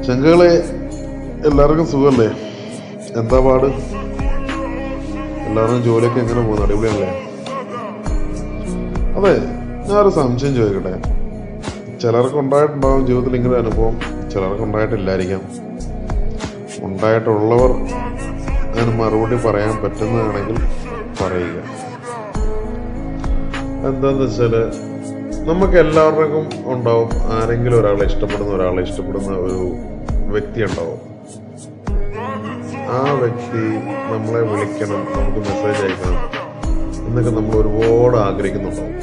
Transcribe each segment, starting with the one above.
ചങ്കുകളെ, എല്ലാവർക്കും സുഖമല്ലേ? എന്താ പാട്? എല്ലാവരും ജോലിയൊക്കെ എങ്ങനെ പോകുന്നു? അടിപൊളിയല്ലേ? അതെ, ഞാനൊരു സംശയം ചോദിക്കട്ടെ. ചിലർക്ക് ഉണ്ടായിട്ടുണ്ടാവും ജീവിതത്തിൽ ഇങ്ങനെ അനുഭവം, ചിലർക്ക് ഉണ്ടായിട്ടില്ലായിരിക്കാം. ഉണ്ടായിട്ടുള്ളവർ അതിന് മറുപടി പറയാൻ പറ്റുന്നതാണെങ്കിൽ പറയുക. എന്താന്ന് വെച്ചാൽ, നമുക്ക് എല്ലാവർക്കും ഉണ്ടാവും ആരെങ്കിലും ഒരാളെ ഇഷ്ടപ്പെടുന്ന ഒരു വ്യക്തി ഉണ്ടാവും. ആ വ്യക്തി നമ്മളെ വിളിക്കണം, നമുക്ക് മെസ്സേജ് അയക്കണം എന്നൊക്കെ നമ്മൾ ഒരുപാട് ആഗ്രഹിക്കുന്നുണ്ടാവും.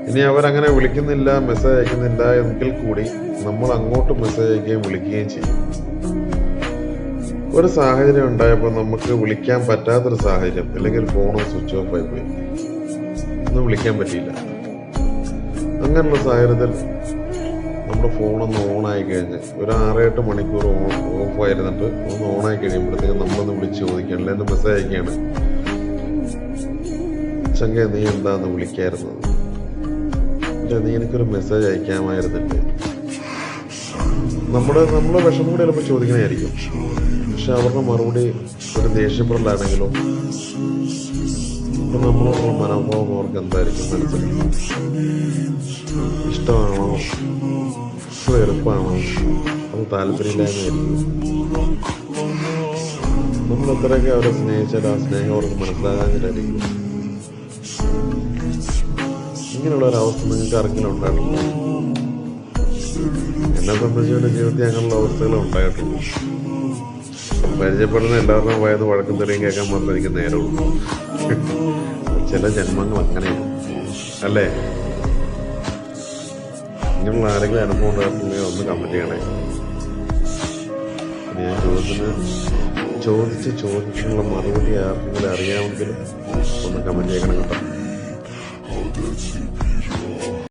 ഇനി അവരങ്ങനെ വിളിക്കുന്നില്ല, മെസ്സേജ് അയക്കുന്നില്ല എങ്കിൽ കൂടി നമ്മൾ അങ്ങോട്ട് മെസ്സേജ് അയക്കുകയും വിളിക്കുകയും ചെയ്യും. ഒരു സാഹചര്യം ഉണ്ടായപ്പോൾ നമുക്ക് വിളിക്കാൻ പറ്റാത്തൊരു സാഹചര്യം, അല്ലെങ്കിൽ ഫോണും സ്വിച്ച് ഓഫ് ആയി പോയി, ഒന്നും വിളിക്കാൻ പറ്റിയില്ല. അങ്ങനെയുള്ള സാഹചര്യത്തിൽ നമ്മുടെ ഫോണൊന്ന് ഓണായി കഴിഞ്ഞ് ഒരു 6-8 മണിക്കൂർ ഓഫായിരുന്നിട്ട് ഒന്ന് ഓണായി കഴിയുമ്പോഴത്തേക്കും നമ്മളൊന്ന് വിളിച്ച് ചോദിക്കുകയാണ്, അല്ലെങ്കിൽ മെസ്സേജ് അയക്കുകയാണ്, ചങ്ക നീ എന്താന്ന് വിളിക്കായിരുന്നത്, നീ എനിക്കൊരു മെസ്സേജ് അയക്കാമായിരുന്നില്ലേ. നമ്മുടെ വിഷമം കൂടി ചിലപ്പോൾ ചോദിക്കണമായിരിക്കും. പക്ഷെ അവരുടെ മറുപടി ഒരു ദേഷ്യപ്പെടലാണെങ്കിലും ഇപ്പം നമ്മളുള്ള മനോഭാവം അവർക്ക് എന്തായിരിക്കും മനസ്സിലാക്കും. ഇഷ്ടമാണോ, വെറുപ്പാണോ, അത് താല്പര്യമില്ലായ്മയായിരിക്കും. നമ്മൾ എത്രയൊക്കെ അവരെ സ്നേഹിച്ചാൽ ആ സ്നേഹം അവർക്ക് മനസ്സിലാകാഞ്ഞിട്ടായിരിക്കും. ഇങ്ങനെയുള്ളൊരവസ്ഥ നിങ്ങൾക്ക് ആർക്കെങ്കിലും ഉണ്ടായിട്ടില്ല? എന്നെ സംബന്ധിച്ച് എൻ്റെ ജീവിതത്തിൽ അങ്ങനെയുള്ള അവസ്ഥകൾ ഉണ്ടായിട്ടുള്ളൂ. പരിചയപ്പെടുന്ന എല്ലാവരുടെയും വയന്ന് വഴക്കും തെറിയും കേൾക്കാൻ മാത്രമേ എനിക്ക് നേരമുള്ളൂ. ചില ജന്മങ്ങൾ അങ്ങനെയാണ് അല്ലേ? ഇങ്ങനെയുള്ള ആരെങ്കിലും അനുഭവം ഉണ്ടായിട്ടുണ്ടെങ്കിൽ ഒന്ന് കമൻറ്റ് ചെയ്യണേ. ഞാൻ ചോദിച്ചിട്ടുള്ള മറുപടി ആർക്കെങ്കിലും അറിയാമെങ്കിലും ഒന്ന് കമൻറ്റ് ചെയ്യണം കേട്ടോ.